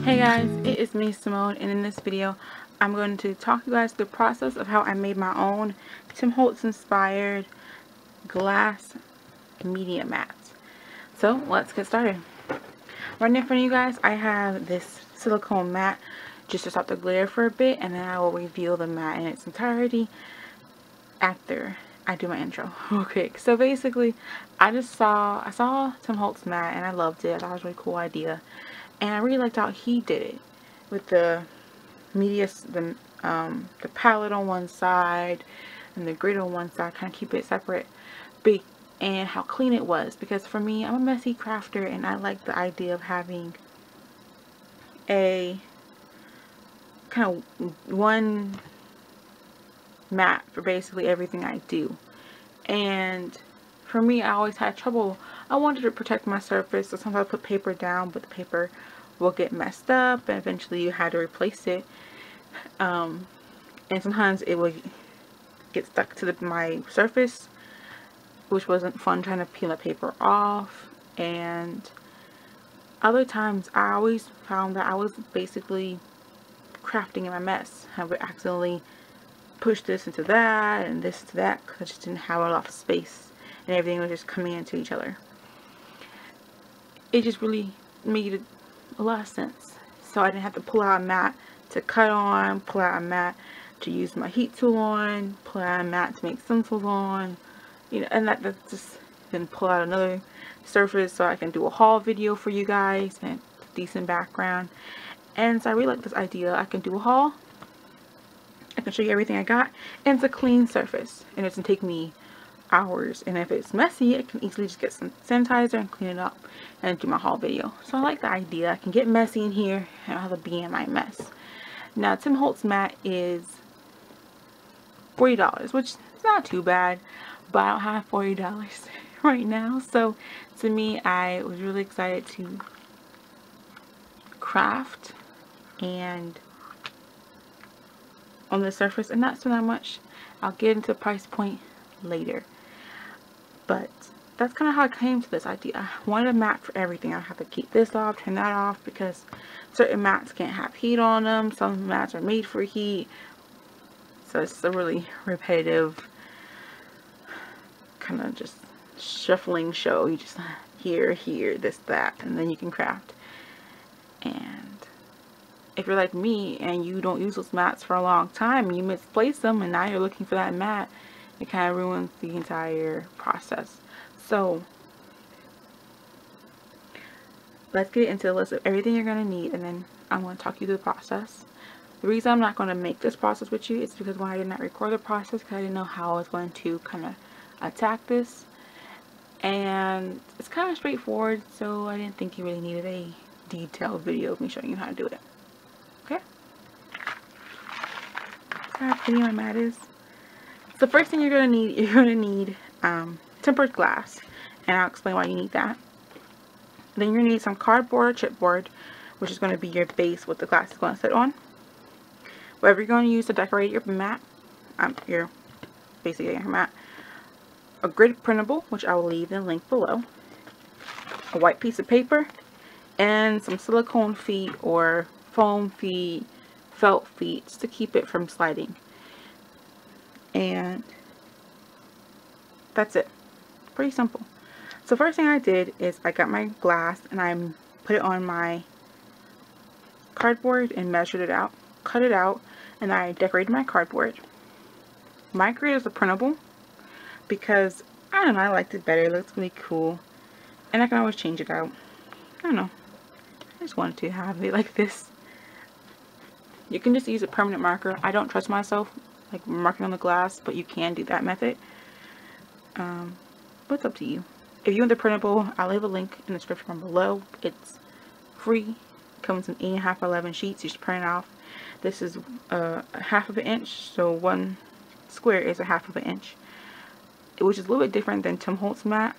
Hey guys, it is me, Simone, and in this video I'm going to talk to you guys through the process of how I made my own Tim Holtz inspired glass media mats. So let's get started. Right in front of you guys I have this silicone mat just to stop the glare for a bit, and then I will reveal the mat in its entirety after I do my intro real quick. So basically I saw Tim Holtz mat and I loved it. I thought it was a really cool idea. And I really liked how he did it with the the palette on one side and the grid on one side, kind of keep it separate, and how clean it was. Because for me, I'm a messy crafter and I like the idea of having a kind of one mat for basically everything I do. And for me, I always had trouble. I wanted to protect my surface, so sometimes I put paper down, but the paper will get messed up and eventually you had to replace it. And sometimes it would get stuck to my surface, which wasn't fun, trying to peel the paper off. And other times I always found that I was basically crafting in my mess. I would accidentally push this into that and this to that because I just didn't have a lot of space and everything was just coming into each other. It just really made a lot of sense. So I didn't have to pull out a mat to cut on, pull out a mat to use my heat tool on, pull out a mat to make stencils on, you know, and that's just, then pull out another surface so I can do a haul video for you guys and decent background. And so I really like this idea. I can do a haul, I can show you everything I got, and it's a clean surface and it doesn't take me hours, and if it's messy I can easily just get some sanitizer and clean it up and do my haul video. So I like the idea. I can get messy in here and I don't have to be in my mess. Now Tim Holtz mat is $40, which is not too bad, but I don't have $40 right now. So to me, I was really excited to craft and on the surface and not spend that much. I'll get into the price point later. But that's kind of how I came to this idea. I wanted a mat for everything. I have to keep this off, turn that off, because certain mats can't have heat on them. Some mats are made for heat. So it's a really repetitive kind of just shuffling show. You just here, this, that, and then you can craft. And if you're like me and you don't use those mats for a long time, you misplace them and now you're looking for that mat, it kind of ruins the entire process. So let's get into the list of everything you're going to need, and then I'm going to talk you through the process. The reason I'm not going to make this process with you is because when I did not record the process, because I didn't know how I was going to kind of attack this, and it's kind of straightforward, so I didn't think you really needed a detailed video of me showing you how to do it. Okay? How pretty my mat is. The first thing you're going to need tempered glass, and I'll explain why you need that. Then you're going to need some cardboard or chipboard, which is going to be your base what the glass is going to sit on. Whatever you're going to use to decorate your mat, basically your mat. A grid printable, which I will leave the link below. A white piece of paper, and some silicone feet or foam feet, felt feet, just to keep it from sliding. And that's it. Pretty simple. So first thing I did is I got my glass and I put it on my cardboard and measured it out, cut it out, and I decorated my cardboard. My grid is a printable because I don't know, I liked it better. It looks really cool, and I can always change it out. I don't know, I just wanted to have it like this. You can just use a permanent marker. I don't trust myself like marking on the glass, but you can do that method. But it's up to you. If you want the printable, I'll leave a link in the description below. It's free. It comes in 8.5 by 11 sheets. You just print it off. This is a half of an inch, so one square is a half of an inch, which is a little bit different than Tim Holtz mat.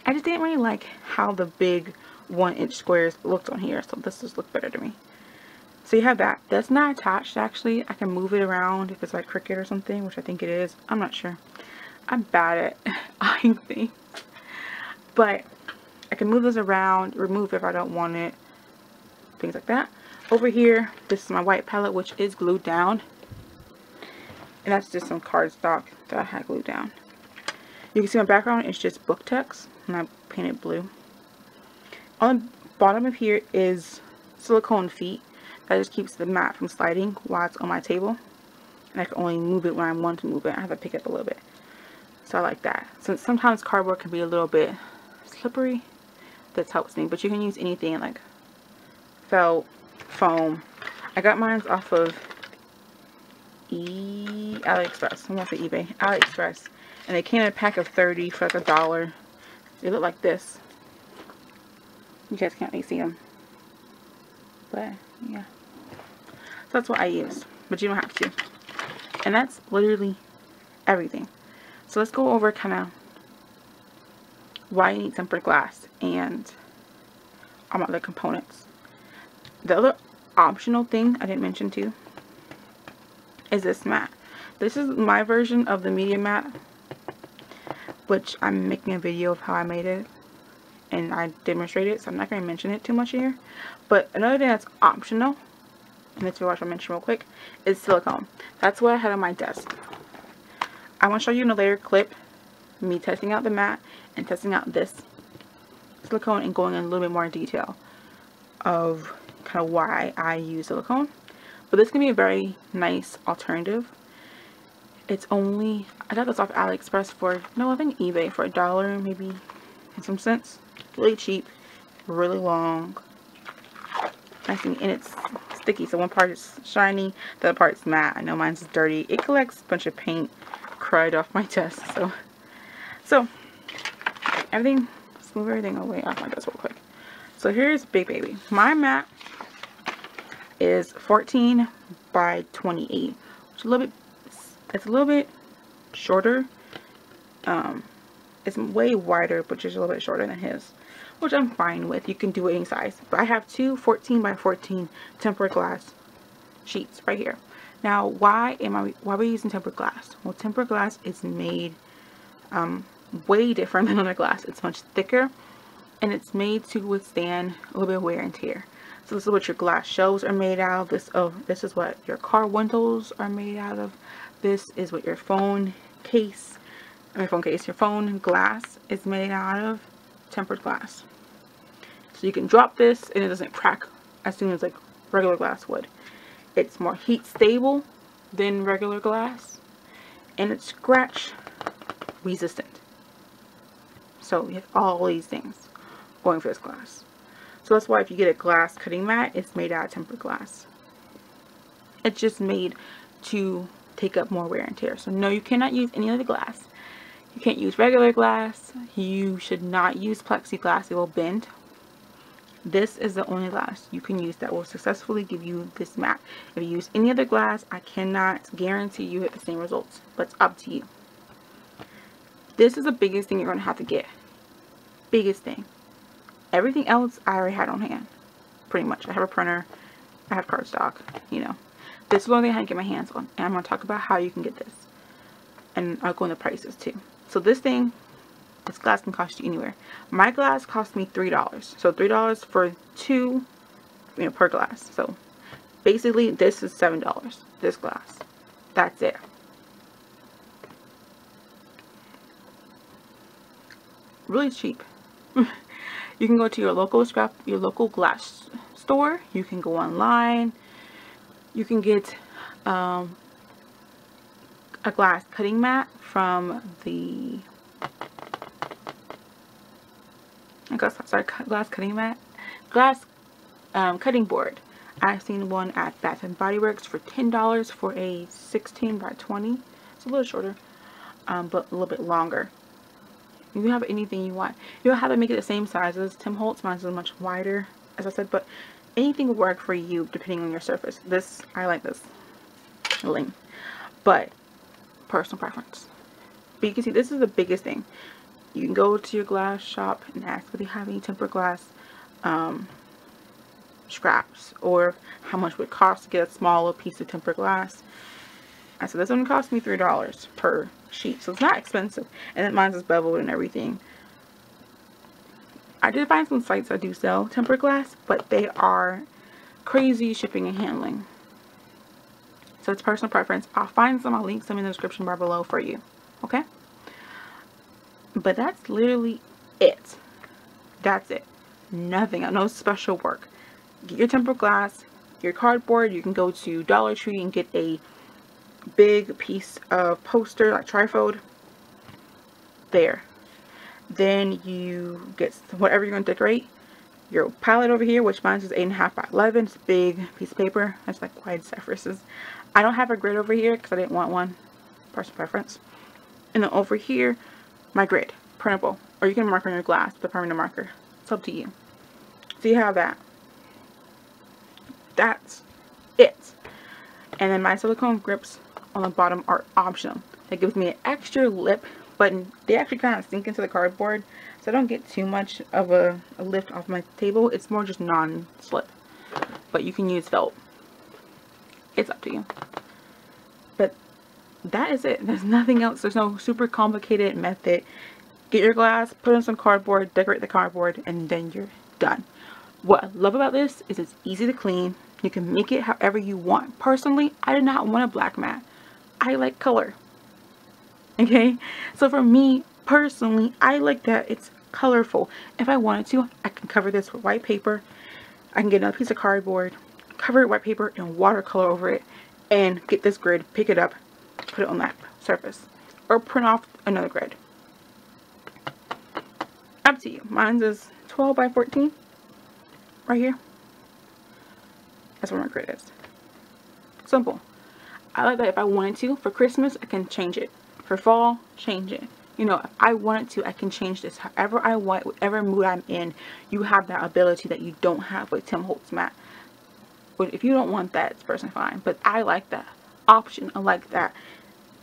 I just didn't really like how the big 1-inch squares looked on here, so this just looked better to me. So you have that. That's not attached actually. I can move it around if it's like Cricut or something, which I think it is. I'm not sure. I'm bad at eyeing things. But I can move this around, remove if I don't want it. things like that. Over here, this is my white palette, which is glued down. And that's just some cardstock that I had glued down. You can see my background is just book text, and I painted blue. On the bottom of here is silicone feet. That just keeps the mat from sliding while it's on my table. And I can only move it when I want to move it. I have to pick it up a little bit. So I like that. Since sometimes cardboard can be a little bit slippery, this helps me. But you can use anything like felt, foam. I got mine off of AliExpress. I'm off of eBay. AliExpress. And they came in a pack of 30 for like $1. They look like this. You guys can't really see them. But, yeah. So that's what I use. But you don't have to. And that's literally everything. So let's go over kind of why you need tempered glass and all my other components. The other optional thing I didn't mention too is this mat. This is my version of the media mat, which I'm making a video of how I made it and I demonstrated it, so I'm not going to mention it too much here. But another thing that's optional, and this video I should mention real quick, is silicone. That's what I had on my desk. I want to show you in a later clip me testing out the mat and testing out this silicone and going in a little bit more detail of kind of why I use silicone. But this can be a very nice alternative. It's only, I got this off AliExpress for, no, I think eBay for $1 maybe and some cents. Really cheap, really long, nice, and it's sticky. So one part is shiny, the other part's matte. I know mine's dirty. It collects a bunch of paint crud off my desk. So everything, let's move everything away off my desk real quick. So here's Big Baby. My mat is 14 by 28, which is a little bit, it's a little bit shorter. It's way wider, but just a little bit shorter than his, which I'm fine with. You can do any size. But I have two 14 by 14 tempered glass sheets right here. Now, why are we using tempered glass? Well, tempered glass is made way different than other glass. It's much thicker, and it's made to withstand a little bit of wear and tear. So this is what your glass shelves are made out of. This is what your car windows are made out of. This is what your phone case, your phone glass is made out of. Tempered glass. So you can drop this and it doesn't crack as soon as like regular glass would. It's more heat stable than regular glass, and it's scratch resistant. So you have all these things going for this glass. So that's why if you get a glass cutting mat, it's made out of tempered glass. It's just made to take up more wear and tear. So no, you cannot use any other glass. You can't use regular glass. You should not use plexiglass. It will bend. This is the only glass you can use that will successfully give you this mat. If you use any other glass, I cannot guarantee you get the same results, but it's up to you. This is the biggest thing you're going to have to get. Biggest thing. Everything else I already had on hand. Pretty much. I have a printer. I have cardstock. You know. This is the only thing I can get my hands on. And I'm going to talk about how you can get this. And I'll go into prices too. So this thing, this glass can cost you anywhere. My glass cost me $3. So $3 for two, per glass. So basically this is $7. This glass. That's it. Really cheap. You can go to your local glass store. You can go online. You can get a glass cutting mat from the glass cutting board. I've seen one at Bath and Body Works for $10 for a 16 by 20. It's a little shorter, but a little bit longer. You can have anything you want. You don't have to make it the same size as Tim Holtz. Mine is much wider, as I said, but anything will work for you depending on your surface. This, I like this length, but personal preference. But you can see this is the biggest thing. You can go to your glass shop and ask if they have any tempered glass scraps, or how much would it cost to get a smaller piece of tempered glass. I said this only cost me $3 per sheet, so it's not expensive. And then mine is beveled and everything. I did find some sites that do sell tempered glass, but they are crazy shipping and handling. So it's personal preference. I'll link some in the description bar below for you. Okay? But that's literally it. That's it. Nothing. No special work. Get your tempered glass, your cardboard. You can go to Dollar Tree and get a big piece of poster, like trifold. There. Then you get whatever you're going to decorate. Your palette over here, which mine is 8.5 by 11. It's a big piece of paper. That's like wide surfaces. I don't have a grid over here because I didn't want one. Personal preference. And then over here, my grid. Printable. Or you can mark on your glass with a permanent marker. It's up to you. So you have that. That's it. And then my silicone grips on the bottom are optional. That gives me an extra lip, but they actually kind of sink into the cardboard, so I don't get too much of a lift off my table. It's more just non-slip, but you can use felt. It's up to you. But that is it. There's nothing else. There's no super complicated method. Get your glass, put on some cardboard, decorate the cardboard, and then you're done. What I love about this is it's easy to clean. You can make it however you want. Personally, I did not want a black mat. I like color. Okay? So for me, personally, I like that it's colorful. If I wanted to, I can cover this with white paper. I can get another piece of cardboard, cover it with white paper, and watercolor over it, and get this grid, pick it up, put it on that surface. Or print off another grid. Up to you. Mine is 12 by 14. Right here. That's where my grid is. Simple. I like that if I wanted to, for Christmas, I can change it. For fall, change it. You know, if I wanted to, I can change this however I want, whatever mood I'm in. You have that ability that you don't have with Tim Holtz mat. But if you don't want that, it's personally fine. But I like that option. I like that.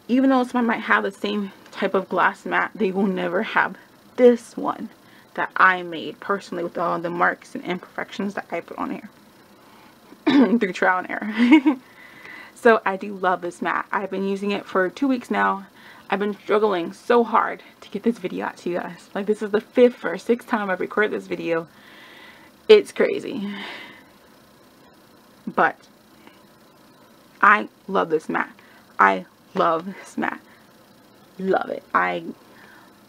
Even though someone might have the same type of glass mat, they will never have this one that I made personally with all the marks and imperfections that I put on here. Through trial and error. So I do love this mat. I've been using it for 2 weeks now. I've been struggling so hard to get this video out to you guys. Like, this is the 5th or 6th time I've recorded this video. It's crazy. But I love this mat. I love this mat. Love it. I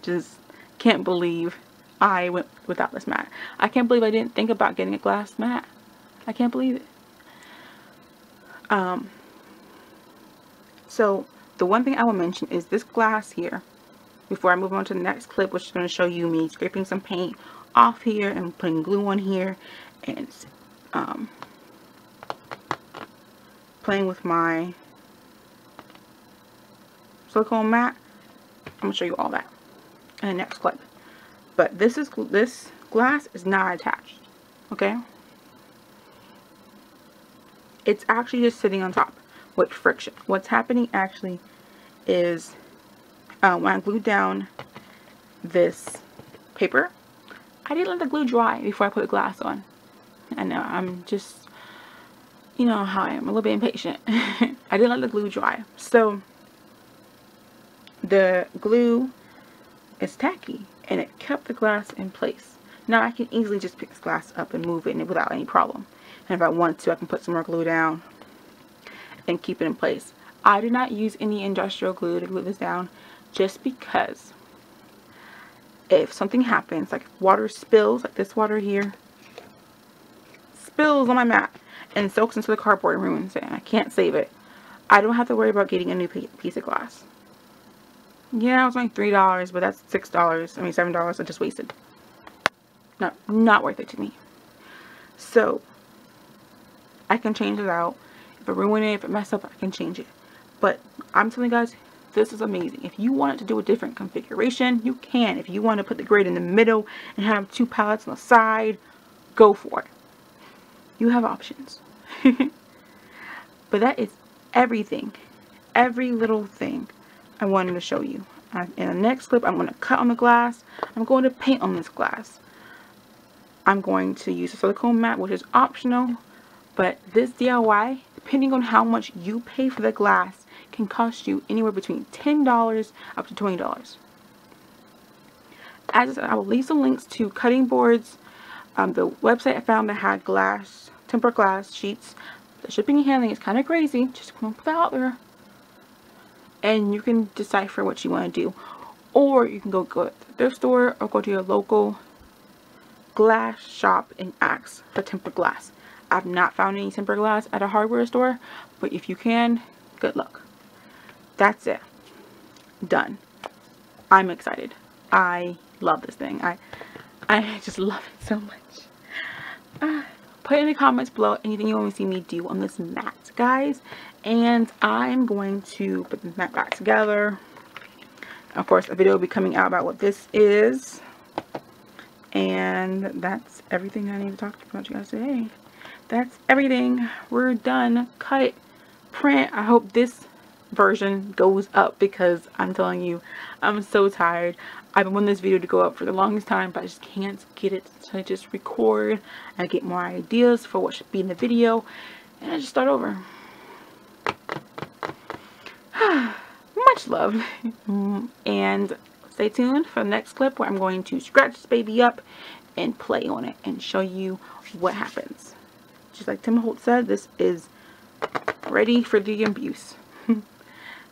just can't believe I went without this mat. I can't believe I didn't think about getting a glass mat. I can't believe it. So the one thing I will mention is this glass here, before I move on to the next clip, which is going to show you me scraping some paint off here and putting glue on here and playing with my silicone mat. I'm going to show you all that in the next clip. But this glass is not attached, okay? It's actually just sitting on top with friction. What's happening actually is when I glued down this paper, I didn't let the glue dry before I put the glass on. I know, I'm just, you know how I am, a little bit impatient. I didn't let the glue dry. So the glue is tacky and it kept the glass in place. Now I can easily just pick this glass up and move it without any problem. And if I want to, I can put some more glue down and keep it in place. I did not use any industrial glue to glue this down, just because if something happens, like water spills, like this water here, spills on my mat and soaks into the cardboard and ruins it, and I can't save it, I don't have to worry about getting a new piece of glass. Yeah, it was only $3, but that's $6, I mean $7 I just wasted. No, not worth it to me. So I can change it out. If I ruin it, if it mess up, I can change it. But I'm telling you guys, this is amazing. If you want it to do a different configuration, you can. If you want to put the grid in the middle and have 2 pallets on the side, go for it. You have options. But that is everything. Every little thing I wanted to show you. In the next clip, I'm going to cut on the glass. I'm going to paint on this glass. I'm going to use a silicone mat, which is optional. But this DIY, depending on how much you pay for the glass, can cost you anywhere between $10 up to $20. As I said, I will leave some links to cutting boards. The website I found that had glass tempered glass sheets. The shipping and handling is kind of crazy. Just gonna put that out there. And you can decipher what you want to do. Or you can go to the thrift store or go to your local glass shop and ask for tempered glass. I've not found any tempered glass at a hardware store, but if you can, good luck. That's it. Done. I'm excited. I love this thing. I just love it so much. Put in the comments below anything you want to see me do on this mat, guys. And I'm going to put the mat back together. Of course, a video will be coming out about what this is. And that's everything I need to talk about you guys today. That's everything. We're done. Cut, print. I hope this version goes up because I'm telling you, I'm so tired. I've been wanting this video to go up for the longest time, but I just can't get it to just record and get more ideas for what should be in the video, and I just start over. Much love. And stay tuned for the next clip where I'm going to scratch this baby up and play on it and show you what happens. Just like Tim Holtz said, this is ready for the abuse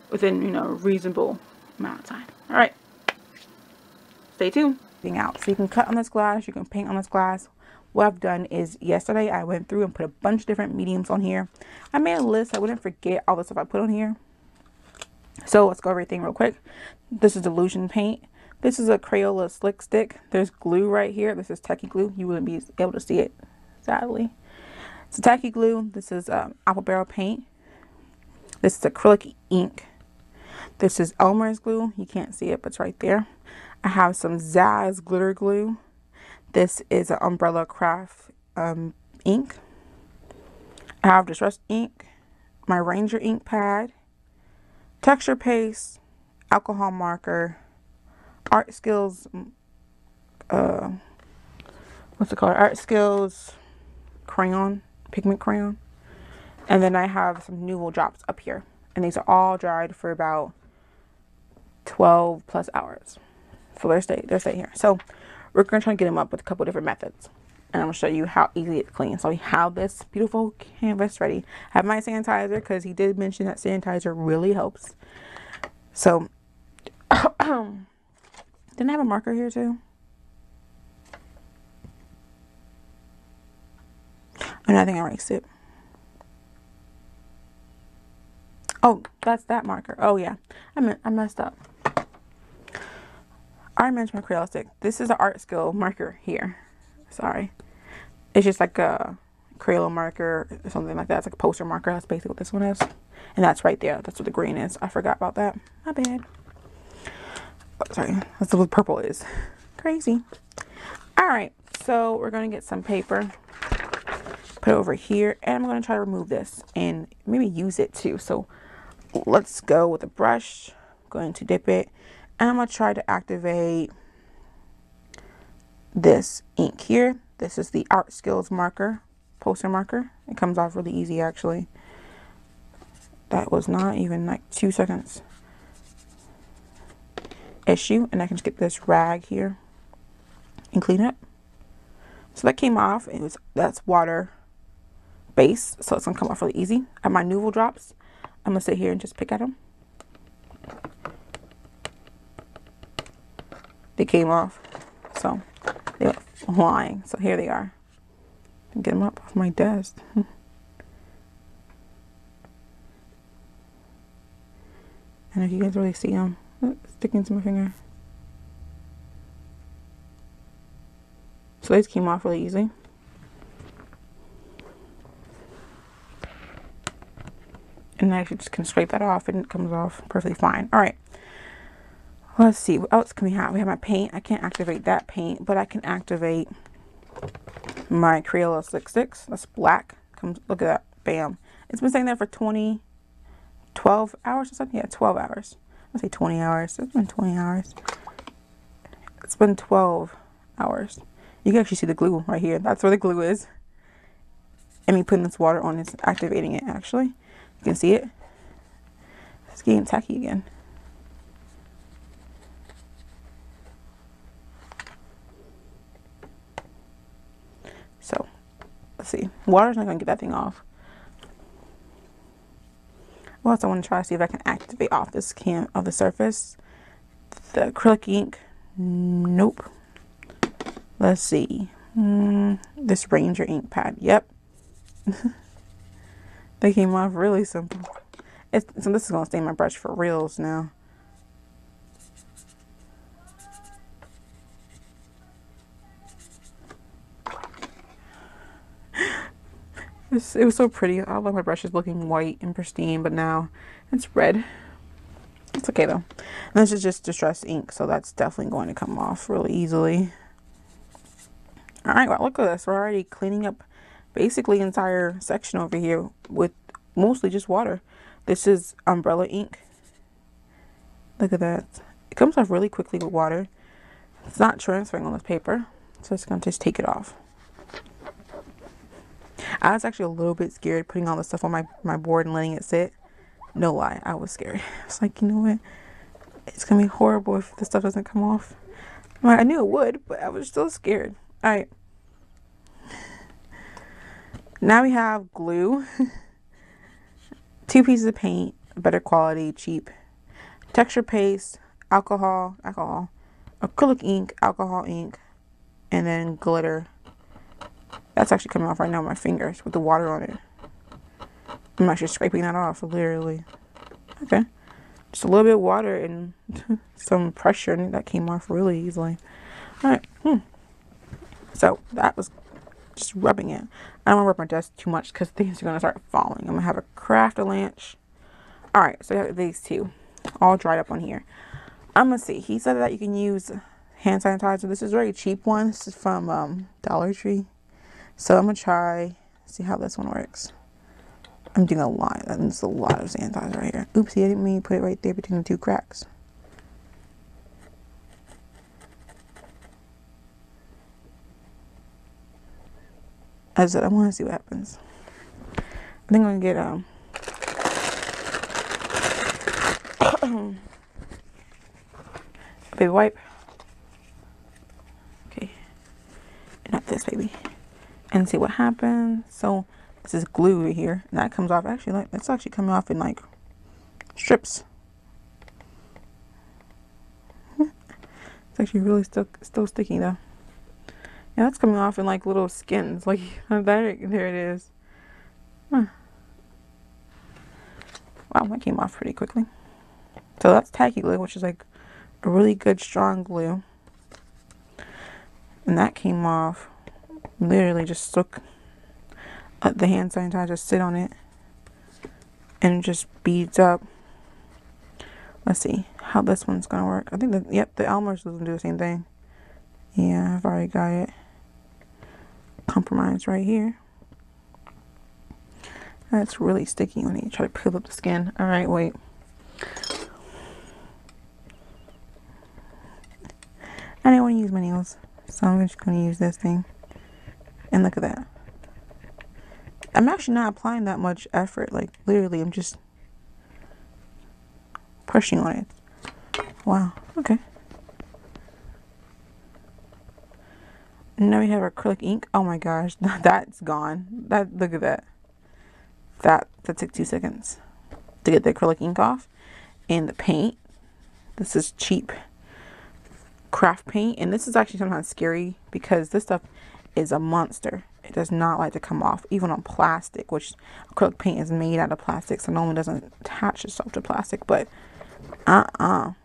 within, you know, a reasonable amount of time. All right, stay tuned. Out, so you can cut on this glass, you can paint on this glass. What I've done is yesterday I went through and put a bunch of different mediums on here. I made a list so I wouldn't forget all the stuff I put on here. So let's go over everything real quick. This is Delusion Paint. This is a Crayola slick stick. There's glue right here. This is tacky glue. You wouldn't be able to see it, sadly. It's a tacky glue. This is apple barrel paint. This is acrylic ink. This is Elmer's glue. You can't see it, but it's right there. I have some Zazz glitter glue. This is an Umbrella Craft ink. I have Distress ink, my Ranger ink pad, texture paste, alcohol marker, Art Skills, what's it called? Art Skills crayon, pigment crayon. And then I have some Nuvo drops up here. And these are all dried for about 12 plus hours. So they're stay here. So we're going to try and get them up with a couple different methods. And I'm going to show you how easy it's clean. So we have this beautiful canvas ready. I have my sanitizer because he did mention that sanitizer really helps. So, didn't I have a marker here too? And I think I erased it. Oh, that's that marker. Oh yeah, I messed up. I mentioned my Crayola stick. This is an art skill marker here. Sorry. It's just like a Crayola marker or something like that. It's like a poster marker. That's basically what this one is. And that's right there. That's what the green is. I forgot about that. My bad. Oh, sorry. That's what the purple is. Crazy. Alright. So we're going to get some paper. Put it over here. And I'm going to try to remove this. And maybe use it too. So let's go with a brush. I'm going to dip it. And I'm going to try to activate this ink here. This is the Art Skills marker, poster marker. It comes off really easy actually. That was not even like 2 seconds issue. And I can just get this rag here and clean it. So that came off. That's water based, so it's going to come off really easy. I have my Nuvo drops. I'm going to sit here and just pick at them. They came off, so they were flying. So here they are. Get them up off my desk. And if you guys really see them, sticking to my finger. So these came off really easy. And I actually just can scrape that off and it comes off perfectly fine. All right. Let's see, what else can we have? We have my paint. I can't activate that paint, but I can activate my Crayola Slick Sticks. That's black. Look at that. Bam. It's been sitting there for 12 hours or something. Yeah, 12 hours. I'll say 20 hours. It's been 20 hours. It's been 12 hours. You can actually see the glue right here. That's where the glue is. And me putting this water on is activating it, actually. You can see it. It's getting tacky again. So, let's see. Water's not gonna get that thing off. What else I want to try to see if I can activate off this can of the surface. The acrylic ink. Nope. Let's see. This Ranger ink pad. Yep. They came off really simple. So this is gonna stain my brush for reals now. It was so pretty. I love my brushes looking white and pristine, but now it's red. It's okay though. And this is just distressed ink, so that's definitely going to come off really easily. All right, well, look at this. We're already cleaning up basically entire section over here with mostly just water. This is umbrella ink. Look at that. It comes off really quickly with water. It's not transferring on this paper, so it's going to just take it off. I was actually a little bit scared putting all the stuff on my board and letting it sit. No lie, I was scared. I was like, you know what? It's going to be horrible if this stuff doesn't come off. I knew it would, but I was still scared. All right. Now we have glue. 2 pieces of paint, better quality, cheap. Texture paste, alcohol, acrylic ink, alcohol ink, and then glitter. That's actually coming off right now with my fingers with the water on it. I'm actually scraping that off, literally. Okay. Just a little bit of water and some pressure, and that came off really easily. Alright. So, that was just rubbing it. I don't want to rub my desk too much because things are going to start falling. I'm going to have a craft avalanche. Alright, so I have these two all dried up on here. I'm going to see. He said that you can use hand sanitizer. This is a very cheap one. This is from Dollar Tree. So I'm going to try, see how this one works. I'm doing a lot. That's a lot of sanitizer right here. Oopsie, I didn't mean to put it right there between the 2 cracks. I said, I want to see what happens. I think I'm going to get a baby wipe. Okay. Not this, baby. And see what happens. So this is glue right here, and that comes off actually like it's actually coming off in like strips. It's actually really still sticky though. Yeah, that's coming off in like little skins. Like there it is. Huh. Wow, that came off pretty quickly. So that's tacky glue, which is like a really good strong glue. And that came off. Literally just took the hand sanitizer, sit on it, and it just beads up. Let's see how this one's gonna work. I think that, yep, the Elmer's doesn't do the same thing. Yeah, I've already got it compromised right here. That's really sticky when you try to peel up the skin. All right, wait. I didn't want to use my nails, so I'm just gonna use this thing. And look at that. I'm actually not applying that much effort. Like, literally, I'm just pushing on it. Wow. Okay. And now we have our acrylic ink. Oh my gosh. That's gone. Look at that. That took 2 seconds to get the acrylic ink off. And the paint. This is cheap craft paint. And this is actually sometimes scary because this stuff is a monster. It does not like to come off, even on plastic, which acrylic paint is made out of plastic, so normally doesn't attach itself to plastic. But I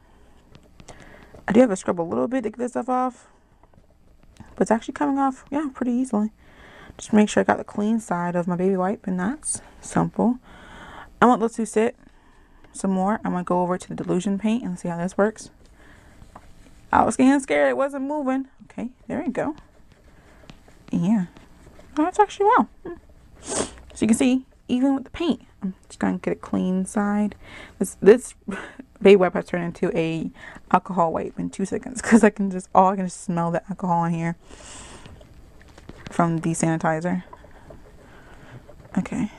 do have to scrub a little bit to get this stuff off, but it's actually coming off, yeah, pretty easily. Just make sure I got the clean side of my baby wipe, and that's simple. I want those two sit some more. I'm gonna go over to the Delusion Paint and see how this works. I was getting scared; it wasn't moving. Okay, there we go. Yeah, that's actually wow. So you can see, even with the paint, I'm just gonna get a clean side. This baby wipe has turned into a alcohol wipe in 2 seconds because I can just smell the alcohol in here from the sanitizer. Okay,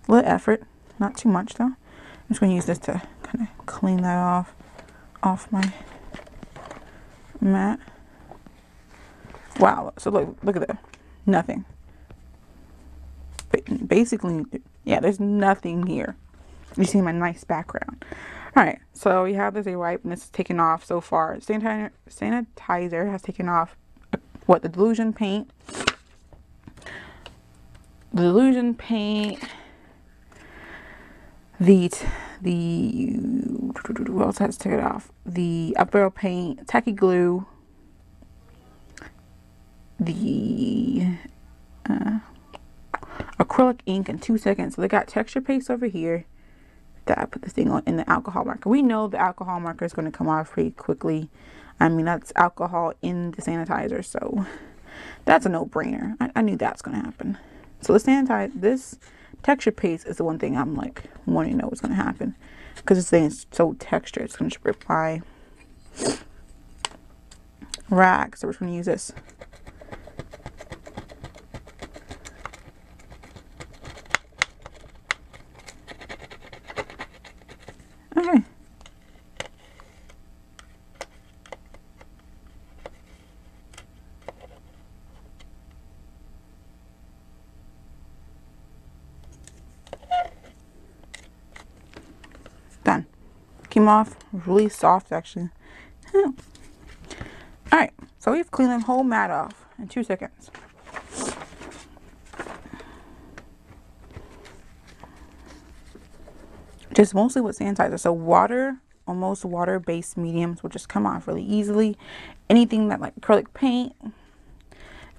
a little effort, not too much though. I'm just gonna use this to kind of clean that off my mat. Wow, so look at that. Nothing. basically, yeah, there's nothing here. You see my nice background. All right, so you have this a wipe, and this is taken off so far. Sanitizer has taken off what, the Delusion Paint. The Delusion Paint. What else has to take it off? The Upper Paint, Tacky Glue, the acrylic ink in 2 seconds. So they got texture paste over here that I put this thing on, in the alcohol marker. We know the alcohol marker is going to come off pretty quickly. I mean, that's alcohol in the sanitizer, so that's a no-brainer. I knew that's going to happen. So this texture paste is the one thing I'm like wanting to know what's going to happen, because this thing is so textured. It's going to rip my rag, so we're going to use this. Okay. Done. Came off really soft, actually. Alright, so we've cleaned the whole mat off in 2 seconds. Just mostly with sanitizer. So water, almost water-based mediums will just come off really easily. Anything that like acrylic paint,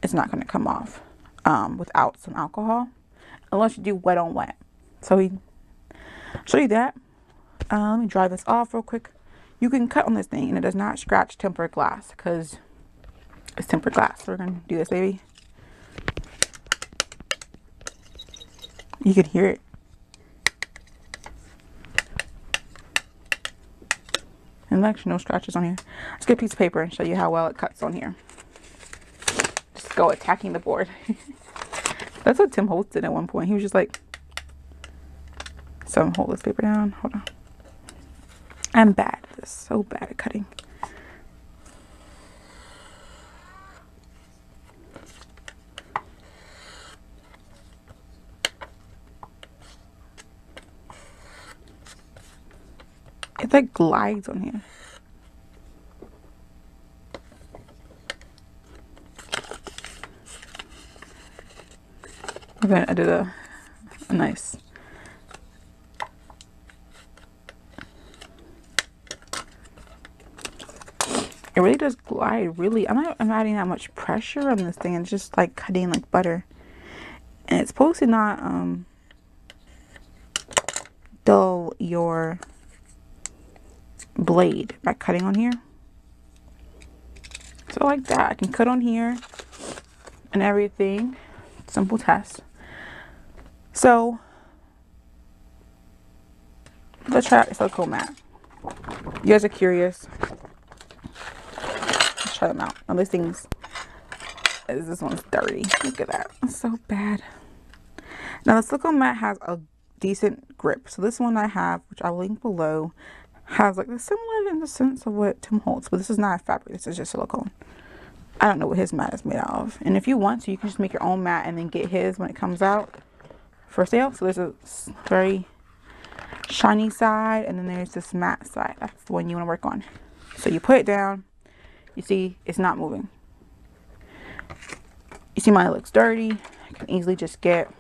it's not going to come off without some alcohol, unless you do wet on wet. So we show you that. Let me dry this off real quick. You can cut on this thing and it does not scratch tempered glass because it's tempered glass. So we're going to do this, baby. You can hear it. And actually no scratches on here. Let's get a piece of paper and show you how well it cuts on here. Just go attacking the board. That's what Tim Holtz did at one point. He was just like, so hold this paper down. Hold on. I'm bad at this. So bad at cutting. It like glides on here. Okay, I did a nice. It really does glide, really. I'm adding that much pressure on this thing. It's just like cutting like butter. And it's supposed to not dull your blade by cutting on here. So like that, I can cut on here and everything. Simple test. So let's try out the silicone mat. You guys are curious. Let's try them out. Now this one's dirty. Look at that. It's so bad. Now the silicone mat has a decent grip. So this one I have, which I'll link below, has like the similar in the sense of what Tim Holtz, but this is not fabric. This is just silicone. I don't know what his mat is made out of. And if you want to, you can just make your own mat and then get his when it comes out for sale. So there's a very shiny side, and then there's this matte side. That's the one you want to work on. So you put it down. You see it's not moving. You see mine looks dirty. I can easily just get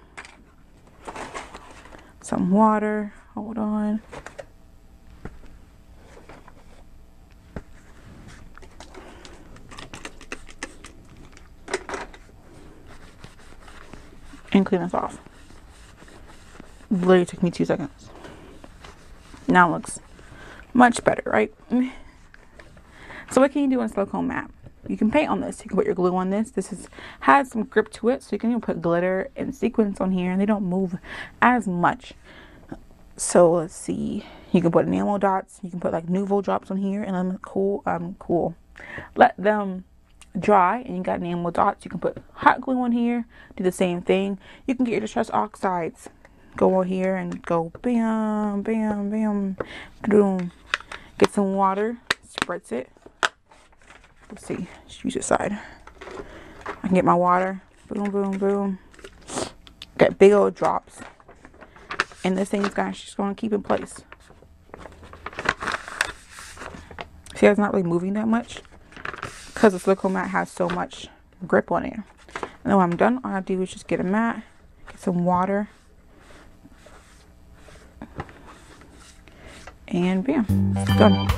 some water. Hold on. And clean this off. Literally took me 2 seconds. Now it looks much better, right? So what can you do on a silicone mat? You can paint on this. You can put your glue on this. This has some grip to it, so you can even put glitter and sequins on here, and they don't move as much. So let's see. You can put enamel dots. You can put like Nuvo drops on here, and let them cool. Let them dry, and you got enamel dots. You can put hot glue on here. Do the same thing. You can get your distress oxides. Go on here and go bam, bam, bam, boom. Get some water. Spritz it. Let's see. Just use this side. I can get my water. Boom, boom, boom. Got big old drops. And this thing is just going to keep in place. See, it's not really moving that much because the silicone mat has so much grip on it. And then when I'm done, all I do is just get a mat, get some water, and bam, it's done.